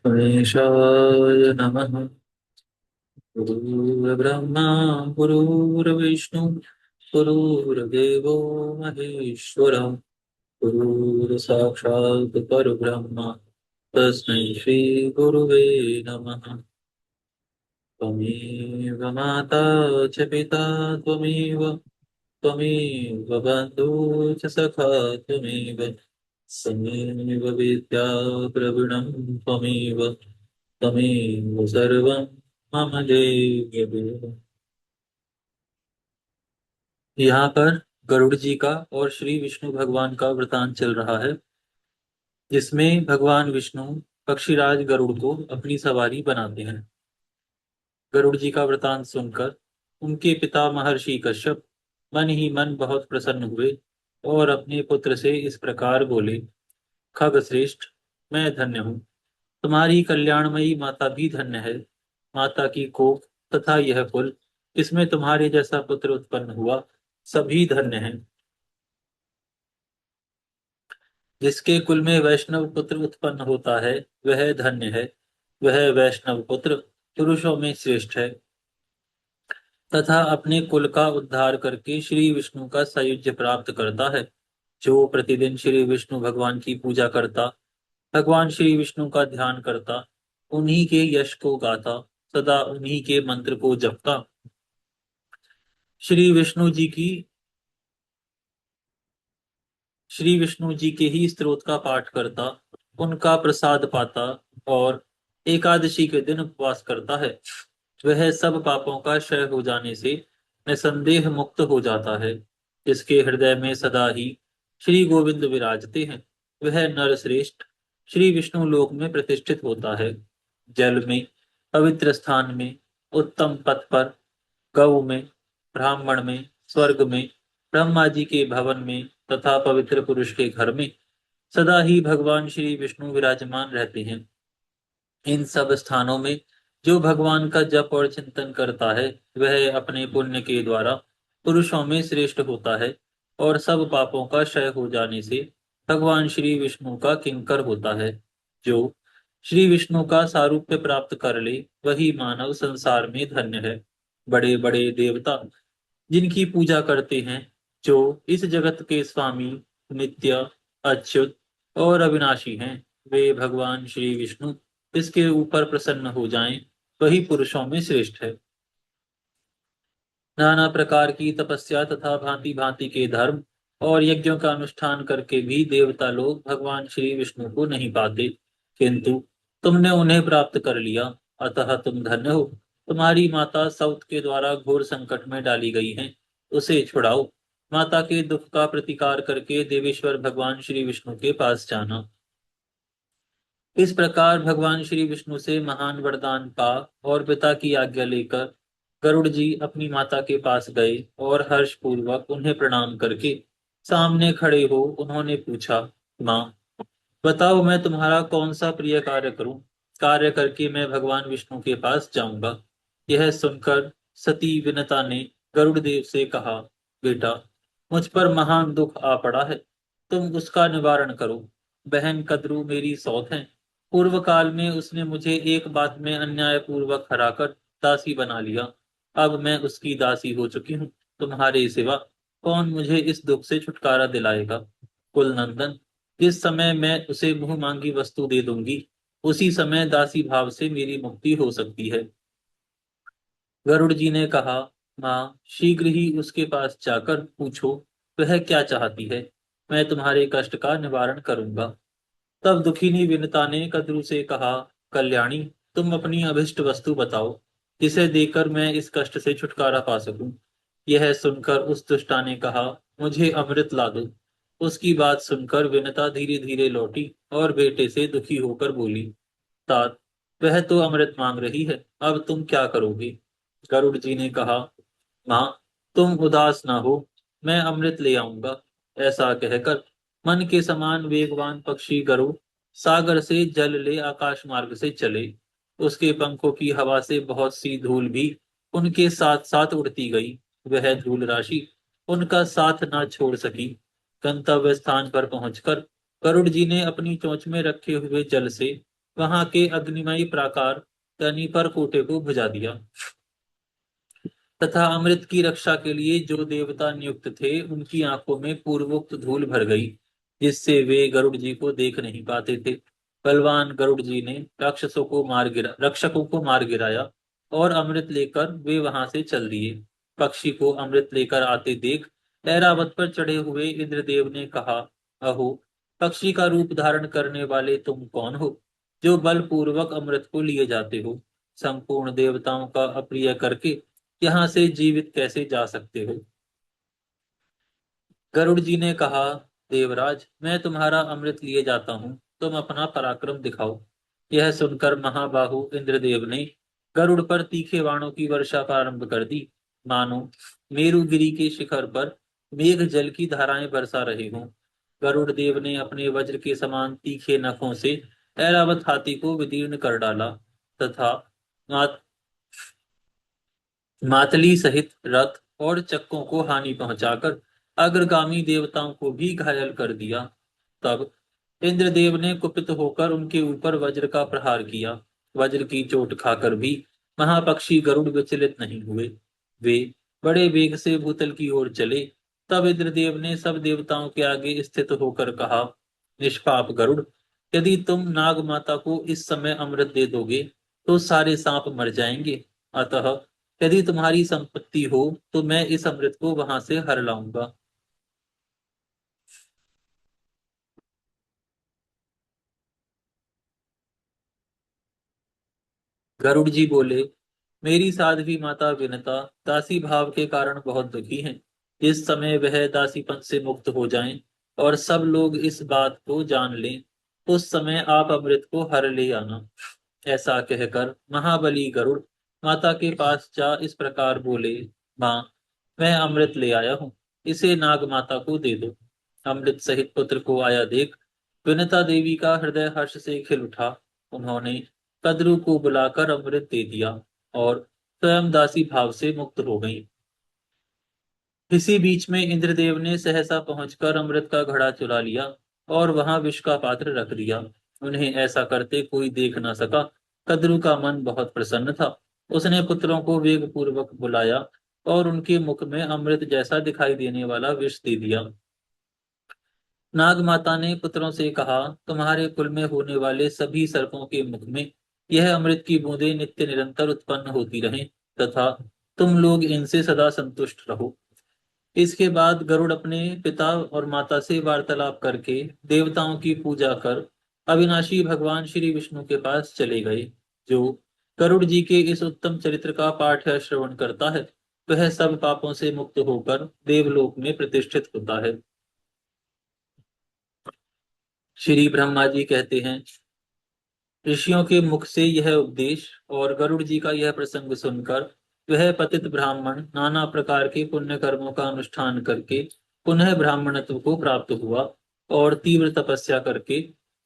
गणेशाय नमः। गुरुर्ब्रह्मा गुरुर्विष्णु गुरुर्देवो महेश्वर गुरुर्साक्षात् परब्रह्म तस्मै श्री गुरुवे नमः। त्वमेव माता च पिता त्वमेव त्वमेव बन्धु च सखा त्वमेव त्वमेव विद्या द्रविणं त्वमेव त्वमेव सर्वं मम देव देव। यहाँ पर गरुड़ जी का और श्री विष्णु भगवान का वृतांत चल रहा है, जिसमें भगवान विष्णु पक्षीराज गरुड़ को अपनी सवारी बनाते हैं। गरुड़ जी का वृतांत सुनकर उनके पिता महर्षि कश्यप मन ही मन बहुत प्रसन्न हुए और अपने पुत्र से इस प्रकार बोले। खगश्रेष्ठ, मैं धन्य हूँ। तुम्हारी कल्याणमयी माता भी धन्य है। माता की कोख तथा यह कुल, इसमें तुम्हारे जैसा पुत्र उत्पन्न हुआ, सभी धन्य हैं। जिसके कुल में वैष्णव पुत्र उत्पन्न होता है वह धन्य है। वह वैष्णव पुत्र पुरुषों में श्रेष्ठ है तथा अपने कुल का उद्धार करके श्री विष्णु का सायुज्य प्राप्त करता है। जो प्रतिदिन श्री विष्णु भगवान की पूजा करता, भगवान श्री विष्णु का ध्यान करता, उन्हीं के यश को गाता, सदा उन्हीं के मंत्र को जपता, श्री विष्णु जी की श्री विष्णु जी के ही स्तोत्र का पाठ करता, उनका प्रसाद पाता और एकादशी के दिन उपवास करता है, वह सब पापों का क्षय हो जाने से निसंदेह मुक्त हो जाता है। जिसके हृदय में सदा ही श्री गोविंद विराजते हैं, वह नरश्रेष्ठ श्री विष्णु लोक में प्रतिष्ठित होता है। जल में, पवित्र स्थान में, उत्तम पथ पर, गौ में, ब्राह्मण में, स्वर्ग में, ब्रह्मा जी के भवन में तथा पवित्र पुरुष के घर में सदा ही भगवान श्री विष्णु विराजमान रहते हैं। इन सब स्थानों में जो भगवान का जप और चिंतन करता है, वह अपने पुण्य के द्वारा पुरुषों में श्रेष्ठ होता है और सब पापों का क्षय हो जाने से भगवान श्री विष्णु का किंकर होता है। जो श्री विष्णु का सारूप्य प्राप्त कर ले, वही मानव संसार में धन्य है। बड़े बड़े देवता जिनकी पूजा करते हैं, जो इस जगत के स्वामी, नित्य, अच्युत और अविनाशी हैं, वे भगवान श्री विष्णु इसके ऊपर प्रसन्न हो जाएं, वही पुरुषों में श्रेष्ठ है। नाना प्रकार की तपस्या तथा भांति भांति के धर्म और यज्ञों का अनुष्ठान करके भी देवता लोग भगवान श्री विष्णु को नहीं पाते, किंतु तुमने उन्हें प्राप्त कर लिया, अतः तुम धन्य हो। तुम्हारी माता सौत के द्वारा घोर संकट में डाली गई है, उसे छुड़ाओ। माता के दुख का प्रतिकार करके देवेश्वर भगवान श्री विष्णु के पास जाना। इस प्रकार भगवान श्री विष्णु से महान वरदान पा और पिता की आज्ञा लेकर गरुड़ जी अपनी माता के पास गए और हर्ष पूर्वक उन्हें प्रणाम करके सामने खड़े हो उन्होंने पूछा, माँ, बताओ मैं तुम्हारा कौन सा प्रिय कार्य करूं। कार्य करके मैं भगवान विष्णु के पास जाऊंगा। यह सुनकर सती विनता ने गरुड़ देव से कहा, बेटा, मुझ पर महान दुख आ पड़ा है, तुम उसका निवारण करो। बहन कद्रू मेरी सौत है। पूर्व काल में उसने मुझे एक बात में अन्याय पूर्वक हराकर दासी बना लिया। अब मैं उसकी दासी हो चुकी हूँ। तुम्हारे सिवा कौन मुझे इस दुख से छुटकारा दिलाएगा। कुल नंदन, जिस समय मैं उसे मुंह मांगी वस्तु दे दूंगी, उसी समय दासी भाव से मेरी मुक्ति हो सकती है। गरुड़ जी ने कहा, माँ, शीघ्र ही उसके पास जाकर पूछो वह क्या चाहती है। मैं तुम्हारे कष्ट का निवारण करूंगा। तब दुखिनी विनता ने कद्रू से कहा, कल्याणी, तुम अपनी अभिष्ट वस्तु बताओ, जिसे देकर मैं इस कष्ट से छुटकारा पा सकूं। यह सुनकर उस दुष्टा ने कहा, मुझे अमृत ला दो। उसकी बात सुनकर विनता धीरे धीरे लौटी और बेटे से दुखी होकर बोली, तात, वह तो अमृत मांग रही है, अब तुम क्या करोगे। गरुड़ जी ने कहा, माँ, तुम उदास ना हो, मैं अमृत ले आऊंगा। ऐसा कहकर मन के समान वेगवान पक्षी गरुड़ सागर से जल ले आकाश मार्ग से चले। उसके पंखों की हवा से बहुत सी धूल भी उनके साथ साथ उड़ती गई। वह धूल राशि उनका साथ ना छोड़ सकी। गंतव्य स्थान पर पहुंचकर गरुड़ जी ने अपनी चोंच में रखे हुए जल से वहां के अग्निमय प्राकार यानी परकोटे को बुझा दिया तथा अमृत की रक्षा के लिए जो देवता नियुक्त थे उनकी आंखों में पूर्वोक्त धूल भर गई, जिससे वे गरुड़ जी को देख नहीं पाते थे। बलवान गरुड़ जी ने रक्षकों को मार गिराया और अमृत लेकर वे वहां से चल दिए। पक्षी को अमृत लेकर आते देख ऐरावत पर चढ़े हुए इंद्रदेव ने कहा, अहो, पक्षी का रूप धारण करने वाले तुम कौन हो, जो बलपूर्वक अमृत को लिए जाते हो? संपूर्ण देवताओं का अप्रिय करके यहाँ से जीवित कैसे जा सकते हो? गरुड़ जी ने कहा, देवराज, मैं तुम्हारा अमृत लिए जाता हूँ, तुम अपना पराक्रम दिखाओ। यह सुनकर महाबाहु इंद्रदेव ने गरुड़ पर तीखे बाणों की वर्षा प्रारंभ कर दी, मानो मेरुगिरी के शिखर पर मेघ जल की धाराएं बरसा रहे हों। गरुड़ देव ने अपने वज्र के समान तीखे नखों से ऐरावत हाथी को विदीर्ण कर डाला तथा मातली सहित रथ और चक्कों को हानि पहुंचाकर अग्रगामी देवताओं को भी घायल कर दिया। तब इंद्रदेव ने कुपित होकर उनके ऊपर वज्र का प्रहार किया। वज्र की चोट खाकर भी महापक्षी गरुड़ विचलित नहीं हुए। वे बड़े वेग से भूतल की ओर चले। तब इंद्रदेव ने सब देवताओं के आगे स्थित होकर कहा, निष्पाप गरुड़, यदि तुम नाग माता को इस समय अमृत दे दोगे तो सारे सांप मर जाएंगे। अतः यदि तुम्हारी संपत्ति हो तो मैं इस अमृत को वहां से हर लाऊंगा। गरुड़ जी बोले, मेरी साध्वी माता विनता दासी भाव के कारण बहुत दुखी हैं। जिस समय वह दासीपन से मुक्त हो जाएं और सब लोग इस बात को जान लें, उस समय आप अमृत को हर ले आना। ऐसा कहकर महाबली गरुड़ माता के पास जा इस प्रकार बोले, माँ, मैं अमृत ले आया हूँ, इसे नाग माता को दे दो। अमृत सहित पुत्र को आया देख विनता देवी का हृदय हर्ष से खिल उठा। उन्होंने कद्रू को बुलाकर अमृत दे दिया और स्वयं दासी भाव से मुक्त हो गई। इसी बीच में इंद्रदेव ने सहसा पहुंचकर अमृत का घड़ा चुरा लिया और वहां विष का पात्र रख दिया। उन्हें ऐसा करते कोई देख न सका। कद्रू का मन बहुत प्रसन्न था। उसने पुत्रों को वेग पूर्वक बुलाया और उनके मुख में अमृत जैसा दिखाई देने वाला विष दे दिया। नाग माता ने पुत्रों से कहा, तुम्हारे कुल में होने वाले सभी सर्पों के मुख में यह अमृत की बूंदें नित्य निरंतर उत्पन्न होती रहें तथा तुम लोग इनसे सदा संतुष्ट रहो। इसके बाद गरुड़ अपने पिता और माता से वार्तालाप करके देवताओं की पूजा कर अविनाशी भगवान श्री विष्णु के पास चले गए। जो गरुड़ जी के इस उत्तम चरित्र का पाठ या श्रवण करता है, वह सब पापों से मुक्त होकर देवलोक में प्रतिष्ठित होता है। श्री ब्रह्मा जी कहते हैं, ऋषियों के मुख से यह उपदेश और गरुड़ जी का यह प्रसंग सुनकर वह पतित ब्राह्मण नाना प्रकार के पुण्य कर्मों का अनुष्ठान करके पुनः ब्राह्मणत्व को प्राप्त हुआ और तीव्र तपस्या करके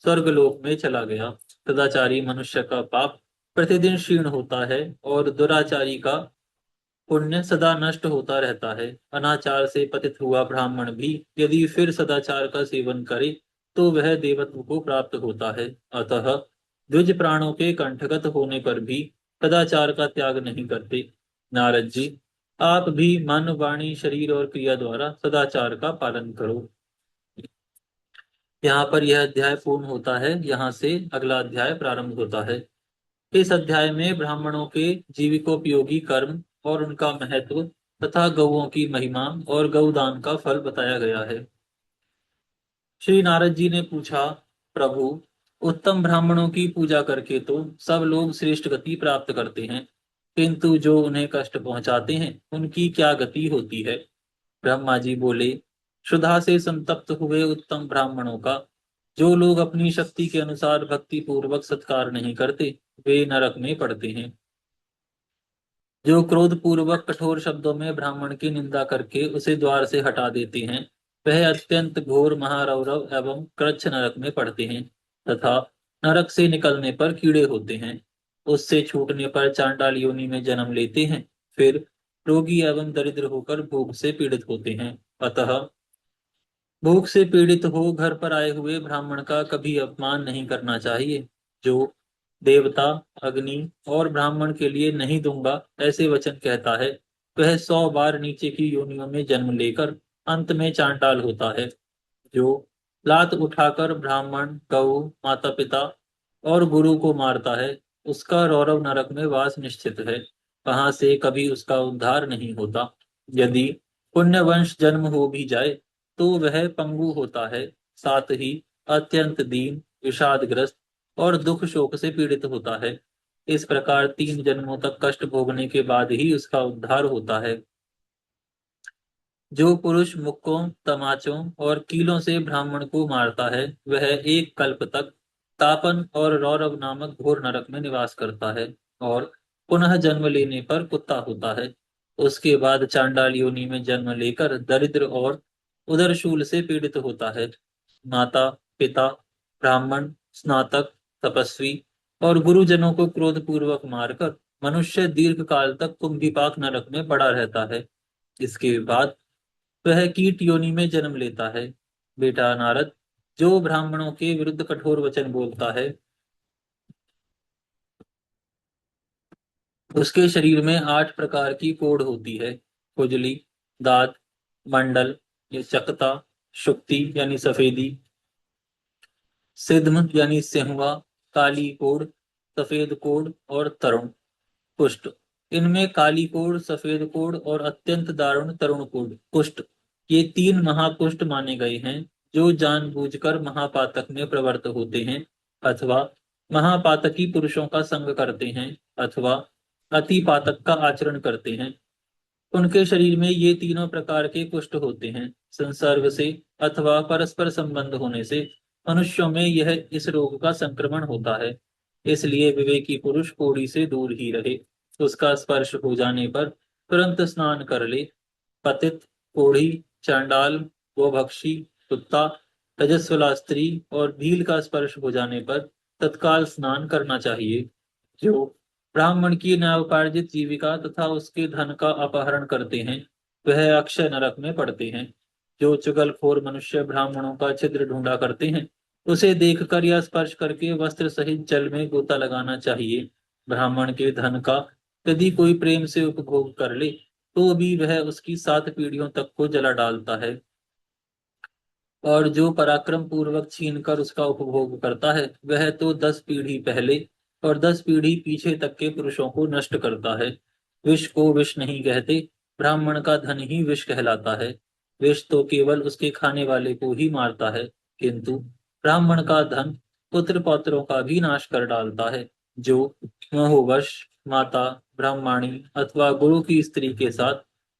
स्वर्गलोक में चला गया। सदाचारी मनुष्य का पाप प्रतिदिन क्षीण होता है और दुराचारी का पुण्य सदा नष्ट होता रहता है। अनाचार से पतित हुआ ब्राह्मण भी यदि फिर सदाचार का सेवन करे तो वह देवत्व को प्राप्त होता है। अतः द्विज प्राणों के कंठगत होने पर भी सदाचार का त्याग नहीं करते। नारद जी, आप भी मन, वाणी, शरीर और क्रिया द्वारा सदाचार का पालन करो। यहाँ पर यह अध्याय पूर्ण होता है। यहाँ से अगला अध्याय प्रारंभ होता है। इस अध्याय में ब्राह्मणों के जीविकोपयोगी कर्म और उनका महत्व तथा गौओं की महिमा और गौदान का फल बताया गया है। श्री नारद जी ने पूछा, प्रभु, उत्तम ब्राह्मणों की पूजा करके तो सब लोग श्रेष्ठ गति प्राप्त करते हैं, किंतु जो उन्हें कष्ट पहुंचाते हैं उनकी क्या गति होती है? ब्रह्मा जी बोले, क्षुधा से संतप्त हुए उत्तम ब्राह्मणों का जो लोग अपनी शक्ति के अनुसार भक्ति पूर्वक सत्कार नहीं करते, वे नरक में पड़ते हैं। जो क्रोध पूर्वक कठोर शब्दों में ब्राह्मण की निंदा करके उसे द्वार से हटा देते हैं, वह अत्यंत घोर महारौरव एवं कृच्छ नरक में पड़ते हैं तथा नरक से निकलने पर कीड़े होते हैं। उससे छूटने पर चांडाल योनि में जन्म लेते हैं, फिर रोगी एवं दरिद्र होकर भूख से पीड़ित होते हैं। अतः भूख से पीड़ित हो घर पर आए हुए ब्राह्मण का कभी अपमान नहीं करना चाहिए। जो देवता, अग्नि और ब्राह्मण के लिए नहीं दूंगा ऐसे वचन कहता है, वह 100 बार नीचे की योनियों में जन्म लेकर अंत में चांडाल होता है। जो लात उठाकर ब्राह्मण, गऊ, माता पिता और गुरु को मारता है, उसका रौरव नरक में वास निश्चित है। वहां से कभी उसका उद्धार नहीं होता। यदि पुण्यवंश जन्म हो भी जाए तो वह पंगु होता है, साथ ही अत्यंत दीन, विषादग्रस्त और दुख शोक से पीड़ित होता है। इस प्रकार 3 जन्मों तक कष्ट भोगने के बाद ही उसका उद्धार होता है। जो पुरुष मुक्कों, तमाचों और कीलों से ब्राह्मण को मारता है, वह एक कल्प तक तापन और रौरव नामक घोर नरक में निवास करता है और पुनः जन्म लेने पर कुत्ता होता है। उसके बाद चांडाल योनि में जन्म लेकर दरिद्र और उदरशूल से पीड़ित होता है। माता, पिता, ब्राह्मण, स्नातक, तपस्वी और गुरुजनों को क्रोध पूर्वक मारकर मनुष्य दीर्घ काल तक कुंभीपाक नरक में पड़ा रहता है। इसके बाद वह कीट योनि में जन्म लेता है। बेटा नारद, जो ब्राह्मणों के विरुद्ध कठोर वचन बोलता है, उसके शरीर में 8 प्रकार की कोढ़ होती है। खुजली, दांत, मंडल या चकता, शुक्ति यानी सफेदी, सिद्म यानी सेहुआ, काली कोढ़, सफेद कोढ़ और तरुण कुष्ठ। इनमें काली कोढ़, सफेद कोढ़ और अत्यंत दारुण तरुण कोढ़ कुष्ठ, ये 3 महाकुष्ठ माने गए हैं, जो जानबूझकर महापातक में प्रवृत्त होते हैं, अथवा महापातकी पुरुषों का संग करते हैं, अथवा अति पातक का आचरण करते हैं। उनके शरीर में ये तीनों प्रकार के कुष्ठ होते हैं। संसर्ग से अथवा परस्पर संबंध होने से मनुष्यों में यह इस रोग का संक्रमण होता है। इसलिए विवेकी पुरुष कोढ़ी से दूर ही रहे। उसका स्पर्श हो जाने पर तुरंत स्नान कर ले। पतित, कोढ़ी, चांडाल, गोभक्षी, कुत्ता, रजस्वला स्त्री और भील का स्पर्श हो जाने पर तत्काल स्नान करना चाहिए। जो ब्राह्मण की नवोपार्जित जीविका तथा उसके धन का अपहरण करते हैं, वह अक्षय नरक में पड़ते हैं। जो चुगलखोर मनुष्य ब्राह्मणों का छिद्र ढूंढा करते हैं, उसे देखकर या स्पर्श करके वस्त्र सहित जल में गोता लगाना चाहिए। ब्राह्मण के धन का यदि कोई प्रेम से उपभोग कर ले तो भी वह उसकी 7 पीढ़ियों तक को जला डालता है, और जो पराक्रम पूर्वक छीन कर उसका उपभोग करता है, वह तो 10 पीढ़ी पहले और 10 पीढ़ी पीछे तक के पुरुषों को नष्ट करता है। विष को विष नहीं कहते, ब्राह्मण का धन ही विष कहलाता है। विष तो केवल उसके खाने वाले को ही मारता है, किंतु ब्राह्मण का धन पुत्र पौत्रों का भी नाश कर डालता है। जो मोहवश माता, ब्राह्मणी अथवा गुरु की स्त्री के साथ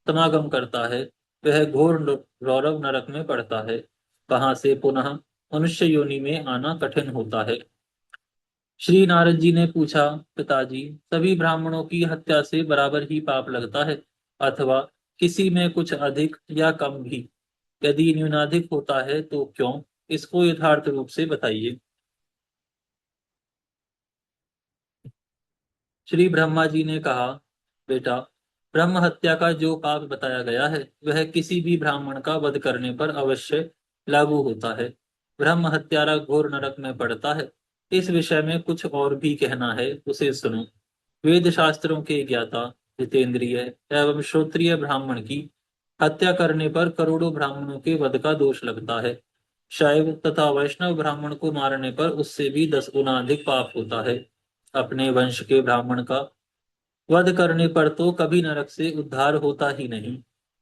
समागम करता है, वह घोर रौरव नरक में पड़ता है। वहां से पुनः मनुष्य योनि में आना कठिन होता है। श्री नारद जी ने पूछा, पिताजी, सभी ब्राह्मणों की हत्या से बराबर ही पाप लगता है, अथवा किसी में कुछ अधिक या कम भी? यदि न्यूनाधिक होता है तो क्यों? इसको यथार्थ रूप से बताइए। श्री ब्रह्मा जी ने कहा, बेटा, ब्रह्म हत्या का जो पाप बताया गया है, वह किसी भी ब्राह्मण का वध करने पर अवश्य लागू होता है। ब्रह्म हत्यारा घोर नरक में पड़ता है। इस विषय में कुछ और भी कहना है, उसे सुनो। वेद शास्त्रों के ज्ञाता, जितेंद्रिय एवं श्रोत्रिय ब्राह्मण की हत्या करने पर करोड़ों ब्राह्मणों के वध का दोष लगता है। शैव तथा वैष्णव ब्राह्मण को मारने पर उससे भी 10 गुना अधिक पाप होता है। अपने वंश के ब्राह्मण का वध करने पर तो कभी नरक से उद्धार होता ही नहीं।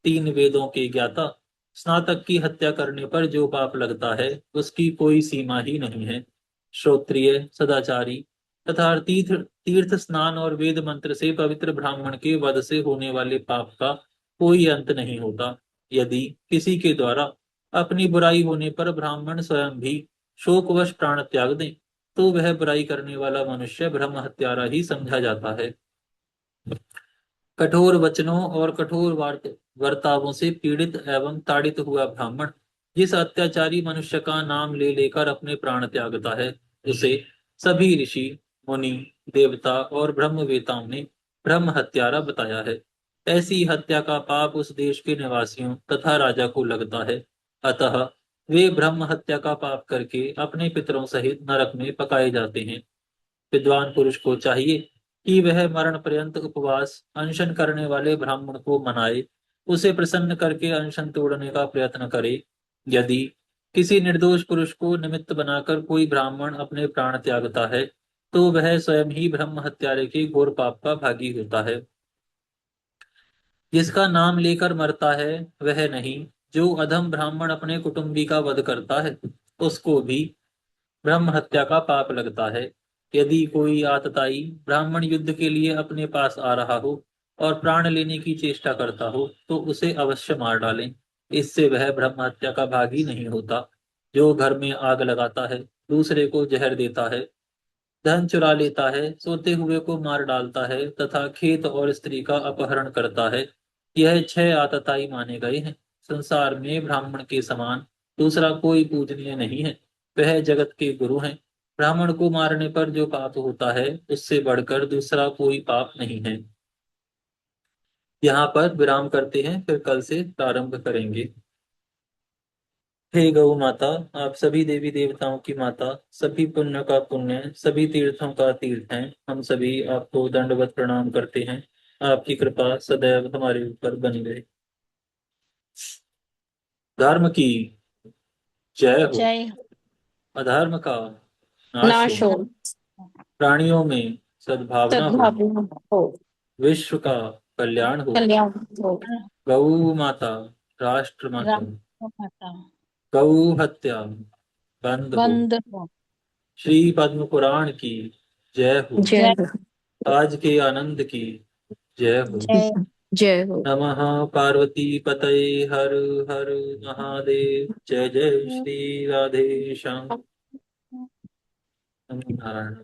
3 वेदों के ज्ञाता स्नातक की हत्या करने पर जो पाप लगता है, उसकी कोई सीमा ही नहीं है। श्रोत्रिय, सदाचारी तथा तीर्थ तीर्थ स्नान और वेद मंत्र से पवित्र ब्राह्मण के वध से होने वाले पाप का कोई अंत नहीं होता। यदि किसी के द्वारा अपनी बुराई होने पर ब्राह्मण स्वयं भी शोकवश प्राण त्याग दें, तो वह बुराई करने वाला मनुष्य ब्रह्म हत्यारा ही समझा जाता है। कठोर वचनों और कठोर वर्तावों से पीड़ित एवं ताड़ित हुआ ब्राह्मण जिस अत्याचारी मनुष्य का नाम ले लेकर अपने प्राण त्यागता है, उसे सभी ऋषि, मुनि, देवता और ब्रह्मवेताओं ने ब्रह्म हत्यारा बताया है। ऐसी हत्या का पाप उस देश के निवासियों तथा राजा को लगता है। अतः वे ब्रह्म हत्या का पाप करके अपने पितरों सहित नरक में पकाए जाते हैं। विद्वान पुरुष को चाहिए कि वह मरण पर्यंत उपवास अनशन करने वाले ब्राह्मण को मनाए, उसे प्रसन्न करके अनशन तोड़ने का प्रयत्न करे। यदि किसी निर्दोष पुरुष को निमित्त बनाकर कोई ब्राह्मण अपने प्राण त्यागता है, तो वह स्वयं ही ब्रह्म हत्यारे के घोर पाप का भागी होता है। जिसका नाम लेकर मरता है वह नहीं, जो अधम ब्राह्मण अपने कुटुंबी का वध करता है, उसको भी ब्रह्म हत्या का पाप लगता है। यदि कोई आतताई ब्राह्मण युद्ध के लिए अपने पास आ रहा हो और प्राण लेने की चेष्टा करता हो, तो उसे अवश्य मार डालें। इससे वह ब्रह्म हत्या का भागी नहीं होता। जो घर में आग लगाता है, दूसरे को जहर देता है, धन चुरा लेता है, सोते हुए को मार डालता है तथा खेत और स्त्री का अपहरण करता है, यह 6 आतताई माने गए हैं। संसार में ब्राह्मण के समान दूसरा कोई पूजनीय नहीं है। वह जगत के गुरु हैं। ब्राह्मण को मारने पर जो पाप होता है, उससे बढ़कर दूसरा कोई पाप नहीं है। यहाँ पर विराम करते हैं, फिर कल से प्रारंभ करेंगे। हे गौ माता, आप सभी देवी देवताओं की माता, सभी पुण्य का पुण्य, सभी तीर्थों का तीर्थ हैं। हम सभी आपको दंडवत प्रणाम करते हैं। आपकी कृपा सदैव हमारे ऊपर बनी रहे। धर्म की जय हो। जय हो। अधर्म का नाश हो। नाश हो। प्राणियों में सद्भावना हो। सद्भावना हो। विश्व का कल्याण हो। कल्याण हो। गौ माता, राष्ट्र माता, राष्ट्र माता गौ हत्या बंद हो। बंद हो। श्री पद्म पुराण की जय हो। जय हो। आज के आनंद की जय हो। जय जय हो। नमः पार्वती पतये हर हर महादेव। जय जय हो। श्री राधे श्याम। नमो नारायण।